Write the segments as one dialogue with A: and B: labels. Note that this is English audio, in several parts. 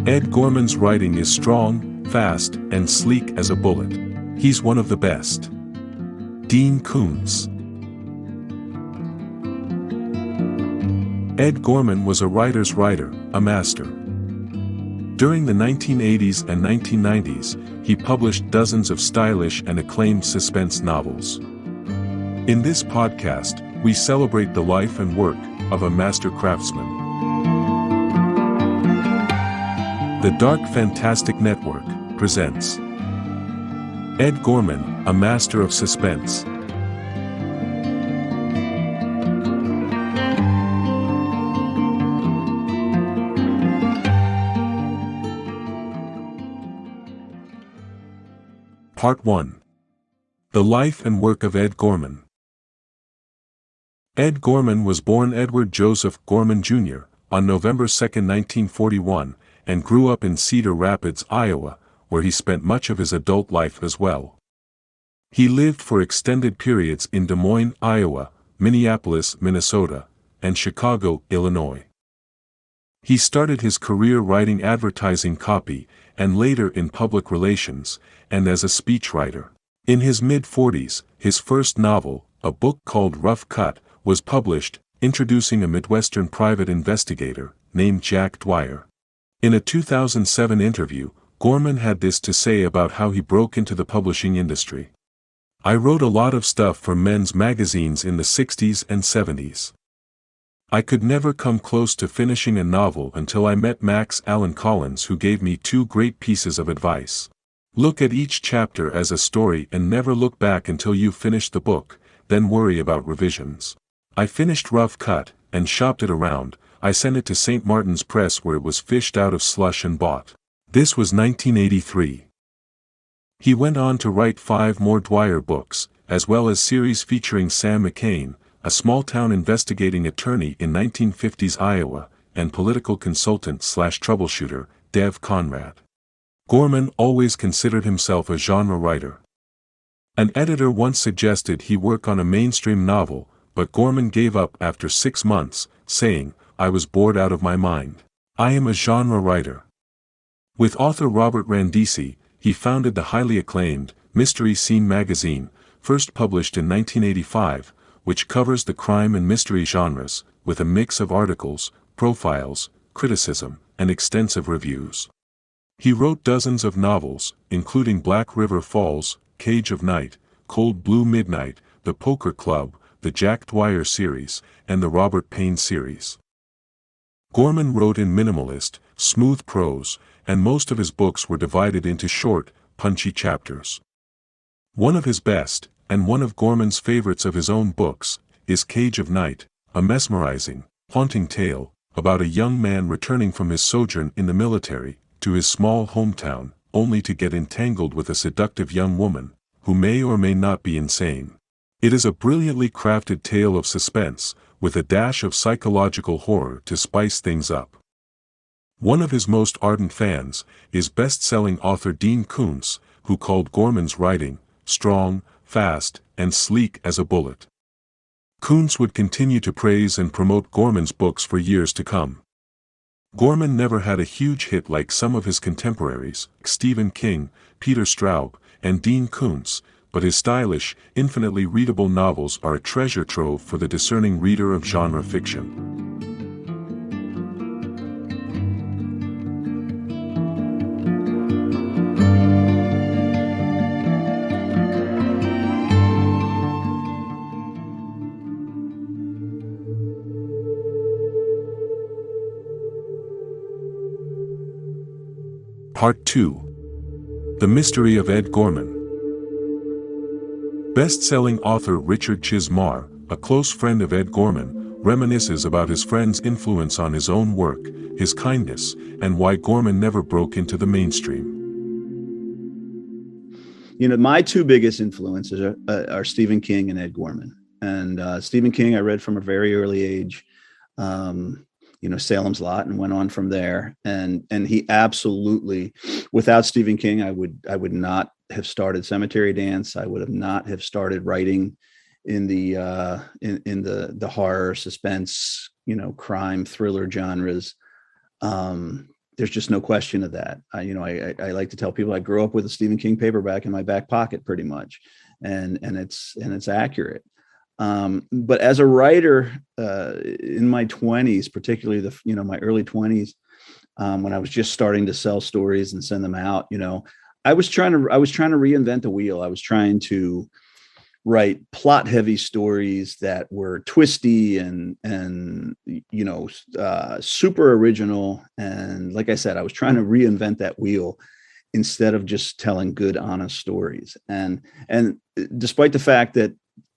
A: Ed Gorman's writing is strong, fast, and sleek as a bullet. He's one of the best. Dean Koontz. Ed Gorman was a writer's writer, a master. During the 1980s and 1990s, he published dozens of stylish and acclaimed suspense novels. In this podcast, we celebrate the life and work of a master craftsman. The Dark Fantastic Network presents Ed Gorman, a master of suspense. Part 1. The Life and Work of Ed Gorman. Ed Gorman was born Edward Joseph Gorman, Jr., on November 2, 1941, and grew up in Cedar Rapids, Iowa, where he spent much of his adult life as well. He lived for extended periods in Des Moines, Iowa, Minneapolis, Minnesota, and Chicago, Illinois. He started his career writing advertising copy, and later in public relations, and as a speechwriter. In his mid-40s, his first novel, a book called Rough Cut, was published, introducing a Midwestern private investigator, named Jack Dwyer. In a 2007 interview, Gorman had this to say about how he broke into the publishing industry. "I wrote a lot of stuff for men's magazines in the 60s and 70s. I could never come close to finishing a novel until I met Max Allan Collins, who gave me two great pieces of advice. Look at each chapter as a story and never look back until you've finished the book, then worry about revisions. I finished Rough Cut, and shopped it around. I sent it to St. Martin's Press, where it was fished out of slush and bought." This was 1983. He went on to write 5 more Dwyer books, as well as series featuring Sam McCain, a small-town investigating attorney in 1950s Iowa, and political consultant/troubleshooter, Dev Conrad. Gorman always considered himself a genre writer. An editor once suggested he work on a mainstream novel, but Gorman gave up after 6 months, saying, "I was bored out of my mind. I am a genre writer." With author Robert Randisi, he founded the highly acclaimed Mystery Scene magazine, first published in 1985, which covers the crime and mystery genres, with a mix of articles, profiles, criticism, and extensive reviews. He wrote dozens of novels, including Black River Falls, Cage of Night, Cold Blue Midnight, The Poker Club, the Jack Dwyer series, and the Robert Payne series. Gorman wrote in minimalist, smooth prose, and most of his books were divided into short, punchy chapters. One of his best, and one of Gorman's favorites of his own books, is Cage of Night, a mesmerizing, haunting tale about a young man returning from his sojourn in the military to his small hometown, only to get entangled with a seductive young woman, who may or may not be insane. It is a brilliantly crafted tale of suspense, with a dash of psychological horror to spice things up. One of his most ardent fans is best-selling author Dean Koontz, who called Gorman's writing strong, fast, and sleek as a bullet. Koontz would continue to praise and promote Gorman's books for years to come. Gorman never had a huge hit like some of his contemporaries, Stephen King, Peter Straub, and Dean Koontz, but his stylish, infinitely readable novels are a treasure trove for the discerning reader of genre fiction. Part 2. The Mystery of Ed Gorman. Best-selling author Richard Chizmar, a close friend of Ed Gorman, reminisces about his friend's influence on his own work, his kindness, and why Gorman never broke into the mainstream.
B: You know, my two biggest influences are Stephen King and Ed Gorman. And Stephen King I read from a very early age. Salem's Lot, and went on from there. And he absolutely, without Stephen King, I would not have started Cemetery Dance. I would have not have started writing in the horror, suspense, crime, thriller genres. There's just no question of that. I like to tell people I grew up with a Stephen King paperback in my back pocket pretty much. And it's accurate. But as a writer, in my 20s, particularly my early 20s, when I was just starting to sell stories and send them out, I was trying to reinvent the wheel. I was trying to write plot heavy stories that were twisty and super original. And like I said, I was trying to reinvent that wheel instead of just telling good, honest stories. And despite the fact that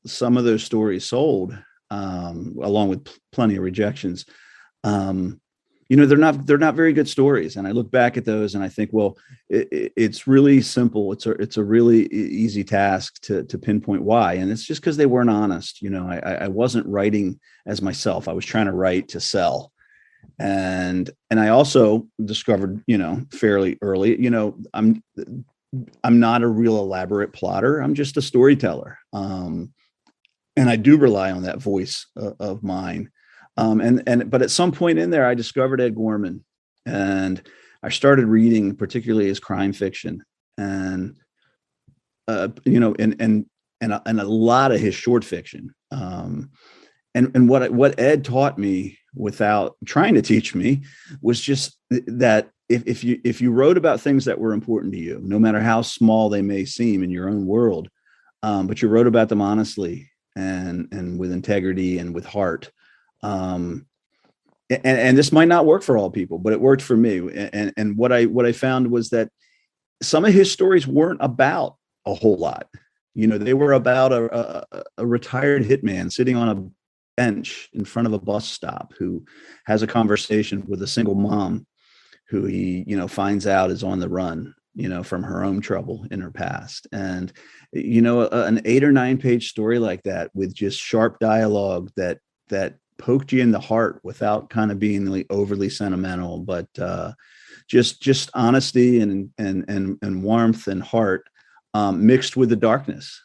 B: some of those stories sold, along with plenty of rejections, they're not very good stories. And I look back at those and I think, well, it's really simple. It's a really easy task to pinpoint why. And it's just because they weren't honest. I wasn't writing as myself. I was trying to write to sell. And I also discovered, fairly early, I'm not a real elaborate plotter. I'm just a storyteller. And I do rely on that voice of mine. But at some point in there, I discovered Ed Gorman, and I started reading particularly his crime fiction, and and a lot of his short fiction. And what Ed taught me without trying to teach me was just that if you wrote about things that were important to you, no matter how small they may seem in your own world, but you wrote about them honestly and with integrity and with heart. And this might not work for all people, but it worked for me. And what I found was that some of his stories weren't about a whole lot. They were about a retired hitman sitting on a bench in front of a bus stop who has a conversation with a single mom who he, finds out is on the run, from her own trouble in her past. And, an 8 or 9 page story like that with just sharp dialogue that poked you in the heart without kind of being like overly sentimental, but just honesty and warmth and heart, mixed with the darkness.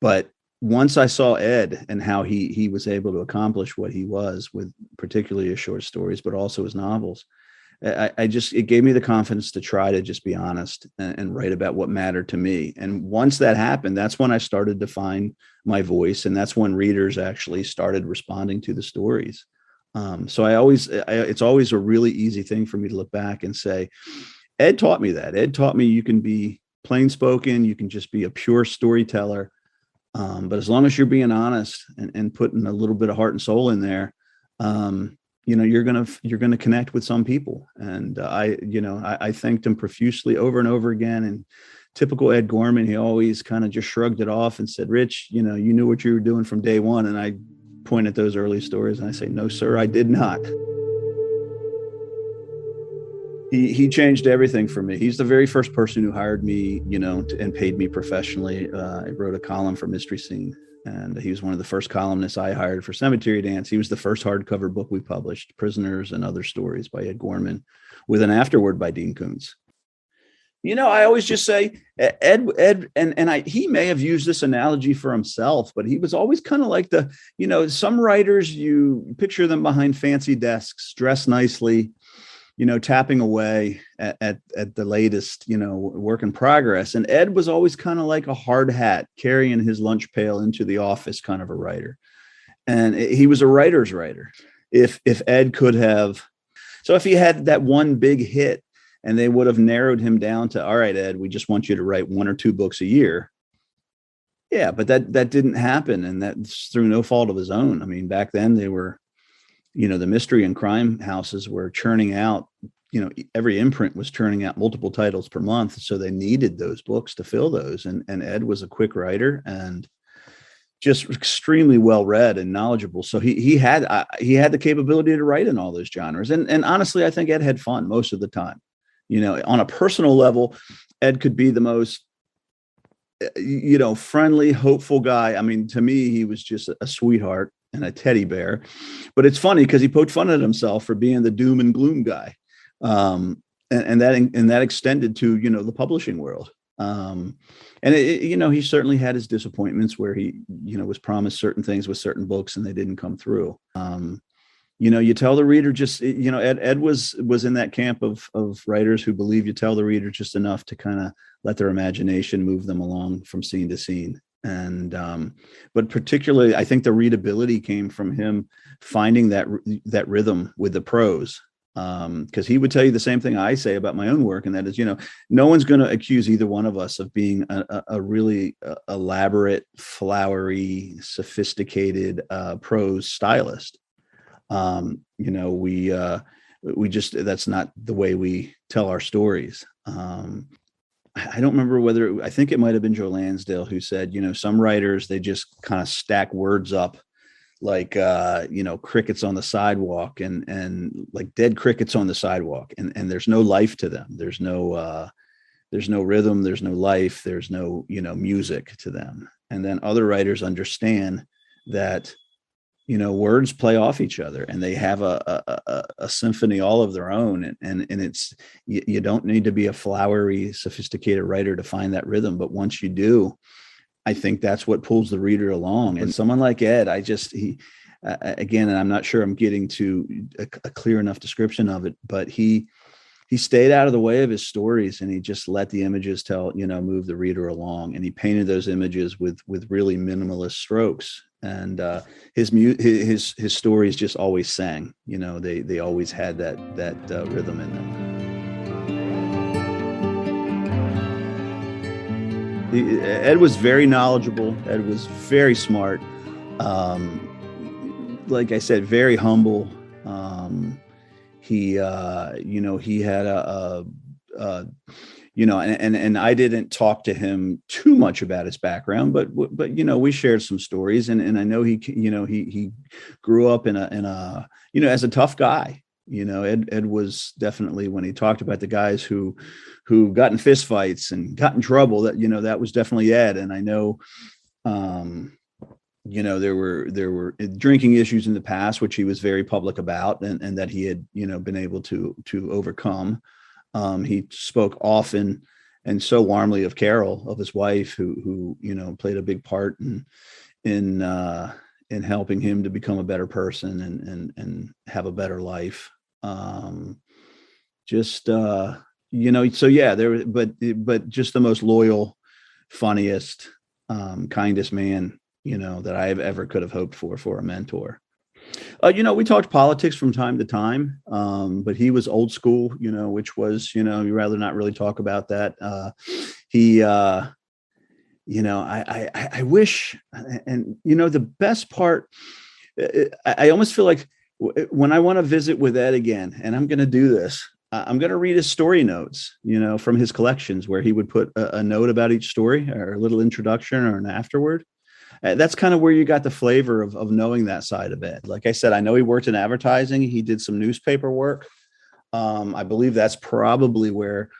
B: But once I saw Ed and how he was able to accomplish what he was with particularly his short stories, but also his novels, it gave me the confidence to try to just be honest and write about what mattered to me. And once that happened, that's when I started to find my voice. And that's when readers actually started responding to the stories. So it's always a really easy thing for me to look back and say, Ed taught me that. Ed taught me you can be plain spoken. You can just be a pure storyteller. But as long as you're being honest and putting a little bit of heart and soul in there, you're gonna connect with some people. And I thanked him profusely over and over again. And typical Ed Gorman, he always kind of just shrugged it off and said, Rich, you knew what you were doing from day one. And I point at those early stories and I say, no, sir, I did not. He changed everything for me. He's the very first person who hired me, and paid me professionally. I wrote a column for Mystery Scene, and he was one of the first columnists I hired for Cemetery Dance. He was the first hardcover book we published, Prisoners and Other Stories by Ed Gorman, with an afterword by Dean Koontz. I always just say Ed, and he may have used this analogy for himself, but he was always kind of like some writers, you picture them behind fancy desks, dressed nicely, tapping away at the latest, work in progress. And Ed was always kind of like a hard hat carrying his lunch pail into the office kind of a writer. And he was a writer's writer. If Ed could have, so if he had that one big hit and they would have narrowed him down to, all right, Ed, we just want you to write 1 or 2 books a year. Yeah, but that didn't happen. And that's through no fault of his own. I mean, back then they were, the mystery and crime houses were churning out, every imprint was churning out multiple titles per month. So they needed those books to fill those. And Ed was a quick writer and just extremely well read and knowledgeable. So he had the capability to write in all those genres. And honestly, I think Ed had fun most of the time. On a personal level, Ed could be the most, friendly, hopeful guy. I mean, to me, he was just a sweetheart and a teddy bear. But it's funny because he poked fun at himself for being the doom and gloom guy. And that extended to, the publishing world. And he certainly had his disappointments where he, was promised certain things with certain books and they didn't come through. you tell the reader just, Ed was in that camp of writers who believe you tell the reader just enough to kind of let their imagination move them along from scene to scene. And but particularly, I think the readability came from him finding that rhythm with the prose. Because he would tell you the same thing I say about my own work, and that is, no one's going to accuse either one of us of being a really elaborate, flowery, sophisticated prose stylist. We just, that's not the way we tell our stories. I don't remember whether, I think it might have been Joe Lansdale who said, some writers, they just kind of stack words up like, crickets on the sidewalk and like dead crickets on the sidewalk. And there's no life to them. There's no rhythm. There's no life. There's no, music to them. And then other writers understand that, words play off each other and they have a symphony all of their own. And it's, you don't need to be a flowery, sophisticated writer to find that rhythm. But once you do, I think that's what pulls the reader along. And someone like Ed, again, and I'm not sure I'm getting to a clear enough description of it, but he stayed out of the way of his stories and he just let the images move the reader along. And he painted those images with really minimalist strokes. And his stories just always sang, they always had that rhythm in them. Ed was very knowledgeable. Ed was very smart. Like I said, very humble. He had and I didn't talk to him too much about his background, but we shared some stories, and I know he grew up in a as a tough guy. Ed was definitely, when he talked about the guys who got in fist fights and got in trouble, that was definitely Ed. And I know, there were drinking issues in the past, which he was very public about, and that he had, been able to overcome. He spoke often and so warmly of Carol, of his wife, who played a big part in helping him to become a better person and have a better life. So yeah, but just the most loyal, funniest, kindest man, that I ever could have hoped for a mentor. We talked politics from time to time, but he was old school, which was, you'd rather not really talk about that. I wish, and the best part, I almost feel like when I want to visit with Ed again, and I'm going to do this, I'm going to read his story notes, from his collections, where he would put a note about each story or a little introduction or an afterword. That's kind of where you got the flavor of knowing that side of Ed. Like I said, I know he worked in advertising. He did some newspaper work. I believe that's probably where,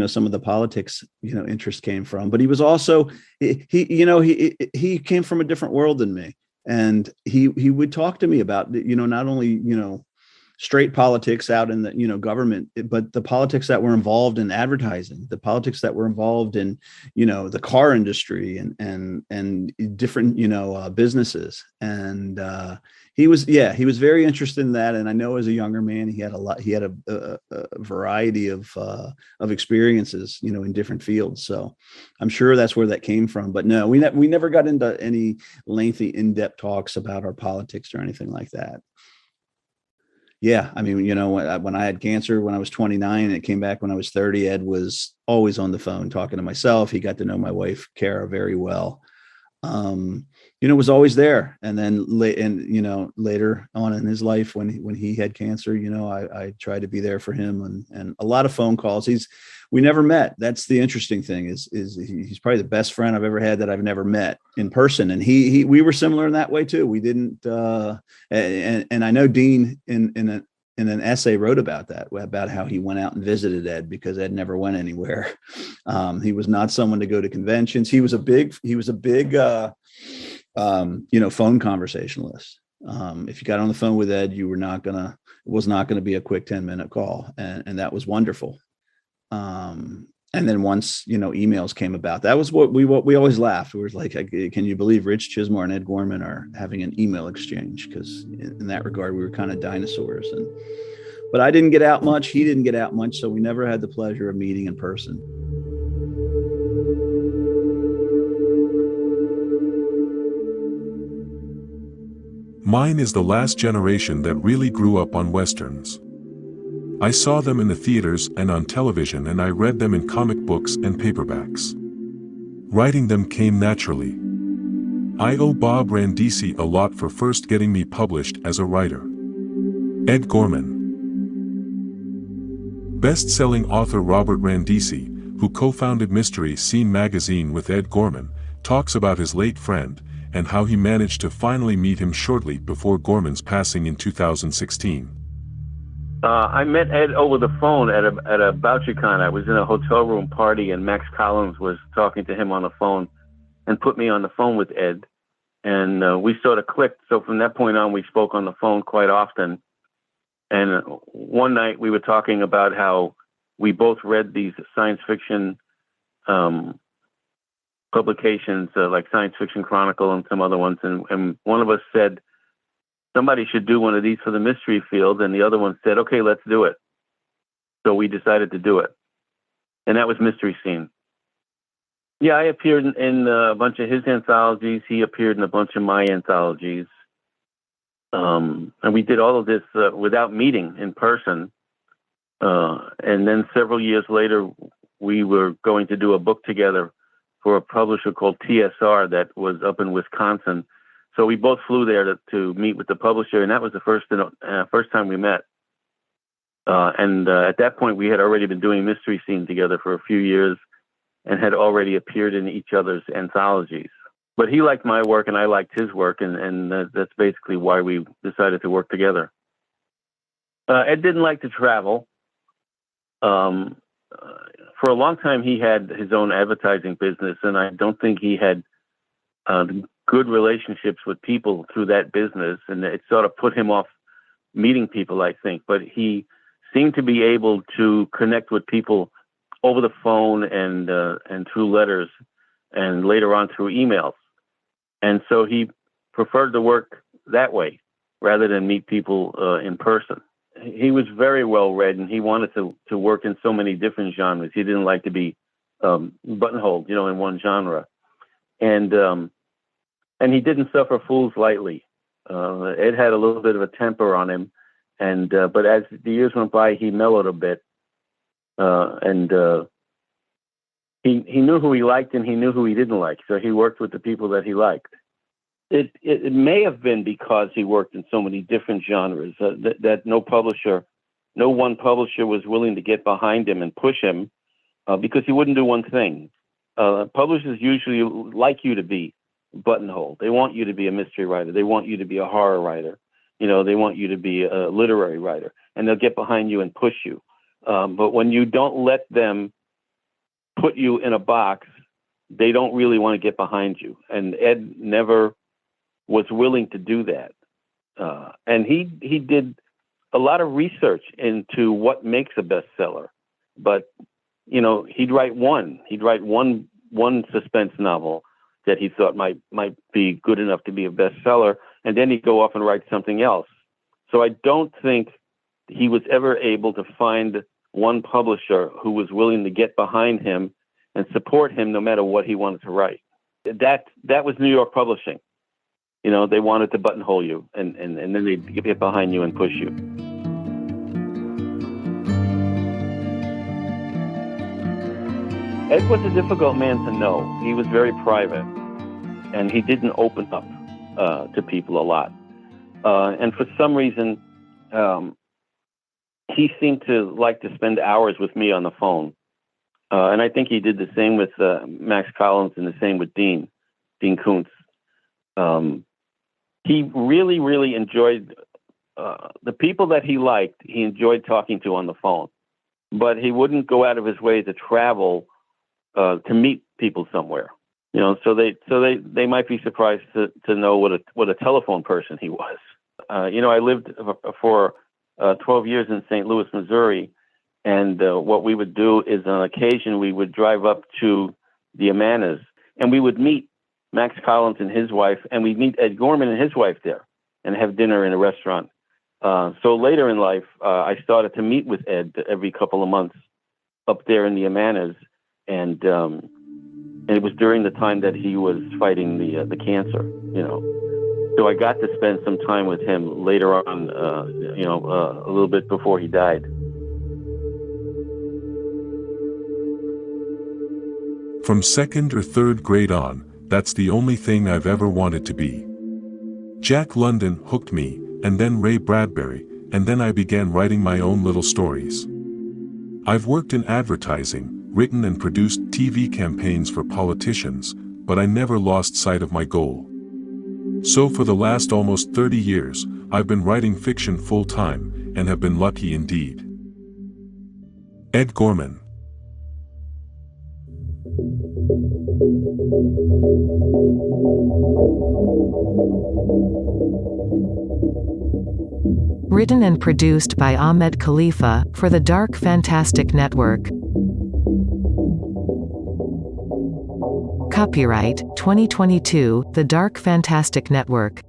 B: some of the politics, interest came from. But he was also, he came from a different world than me. And he would talk to me about, not only, straight politics out in the, government, but the politics that were involved in advertising, the politics that were involved in, the car industry and different, businesses. And he was very interested in that. And I know as a younger man, he had a variety of experiences, in different fields. So I'm sure that's where that came from. But no, we never got into any lengthy, in-depth talks about our politics or anything like that. Yeah. I mean, when I had cancer, when I was 29 and it came back when I was 30, Ed was always on the phone talking to myself. He got to know my wife, Kara, very well. Was always there. And then later on in his life, when he had cancer, I tried to be there for him and a lot of phone calls. We never met. That's the interesting thing is he's probably the best friend I've ever had that I've never met in person. And we were similar in that way too. We didn't, and I know Dean in an essay wrote about that, about how he went out and visited Ed because Ed never went anywhere. He was not someone to go to conventions. He was a big phone conversationalist. If you got on the phone with Ed, it was not going to be a quick 10-minute call. And that was wonderful. And then once, emails came about, that was what we always laughed. We were like, can you believe Rich Chizmar and Ed Gorman are having an email exchange? Because in that regard, we were kind of dinosaurs. But I didn't get out much. He didn't get out much. So we never had the pleasure of meeting in person.
A: Mine is the last generation that really grew up on Westerns. I saw them in the theaters and on television, and I read them in comic books and paperbacks. Writing them came naturally. I owe Bob Randisi a lot for first getting me published as a writer. Ed Gorman. Best-selling author Robert Randisi, who co-founded Mystery Scene magazine with Ed Gorman, talks about his late friend, and how he managed to finally meet him shortly before Gorman's passing in 2016.
C: I met Ed over the phone at a BoucherCon. I was in a hotel room party, and Max Collins was talking to him on the phone and put me on the phone with Ed. And we sort of clicked. So from that point on, we spoke on the phone quite often. And one night we were talking about how we both read these science fiction publications, like Science Fiction Chronicle and some other ones. And one of us said, somebody should do one of these for the mystery field. And the other one said, okay, let's do it. So we decided to do it. And that was Mystery Scene. Yeah, I appeared in a bunch of his anthologies. He appeared in a bunch of my anthologies. And we did all of this without meeting in person. And then several years later, we were going to do a book together for a publisher called TSR that was up in Wisconsin. So we both flew there to meet with the publisher, and that was the first time we met. And at that point, we had already been doing Mystery Scene together for a few years and had already appeared in each other's anthologies. But he liked my work, and I liked his work, and that's basically why we decided to work together. Ed didn't like to travel. For a long time, he had his own advertising business, and I don't think he had good relationships with people through that business, and it sort of put him off meeting people, I think. But he seemed to be able to connect with people over the phone and through letters, and later on through emails. And so he preferred to work that way rather than meet people in person. He was very well read, and he wanted to work in so many different genres. He didn't like to be buttonholed, in one genre. And he didn't suffer fools lightly. Ed had a little bit of a temper on him, but as the years went by, he mellowed a bit, and he knew who he liked and he knew who he didn't like. So he worked with the people that he liked. It may have been because he worked in so many different genres that no one publisher was willing to get behind him and push him because he wouldn't do one thing. Publishers usually like you to be buttonhole. They want you to be a mystery writer. They want you to be a horror writer. They want you to be a literary writer, and they'll get behind you and push you. But when you don't let them put you in a box, they don't really want to get behind you. And Ed never was willing to do that. And he did a lot of research into what makes a bestseller. But, he'd write one suspense novel that he thought might be good enough to be a bestseller, and then he'd go off and write something else. So I don't think he was ever able to find one publisher who was willing to get behind him and support him no matter what he wanted to write. That was New York publishing. They wanted to buttonhole you, and then they'd get behind you and push you. Ed was a difficult man to know. He was very private, and he didn't open up to people a lot. And for some reason, he seemed to like to spend hours with me on the phone. And I think he did the same with Max Collins and the same with Dean Koontz. He really, really enjoyed the people that he liked. He enjoyed talking to on the phone, but he wouldn't go out of his way to travel to meet people somewhere. So they might be surprised to know what a telephone person he was. I lived for 12 years in St. Louis, Missouri, And what we would do is on occasion we would drive up to the Amanas and we would meet Max Collins and his wife, and we'd meet Ed Gorman and his wife there and have dinner in a restaurant. So later in life, I started to meet with Ed every couple of months up there in the Amanas. And it was during the time that he was fighting the cancer, you know. So I got to spend some time with him later on, a little bit before he died.
A: From second or third grade on, that's the only thing I've ever wanted to be. Jack London hooked me, and then Ray Bradbury, and then I began writing my own little stories. I've worked in advertising, written and produced TV campaigns for politicians, but I never lost sight of my goal. So for the last almost 30 years, I've been writing fiction full-time, and have been lucky indeed. Ed Gorman.
D: Written and produced by Ahmed Khalifa, for the Dark Fantastic Network. Copyright 2022, The Dark Fantastic Network.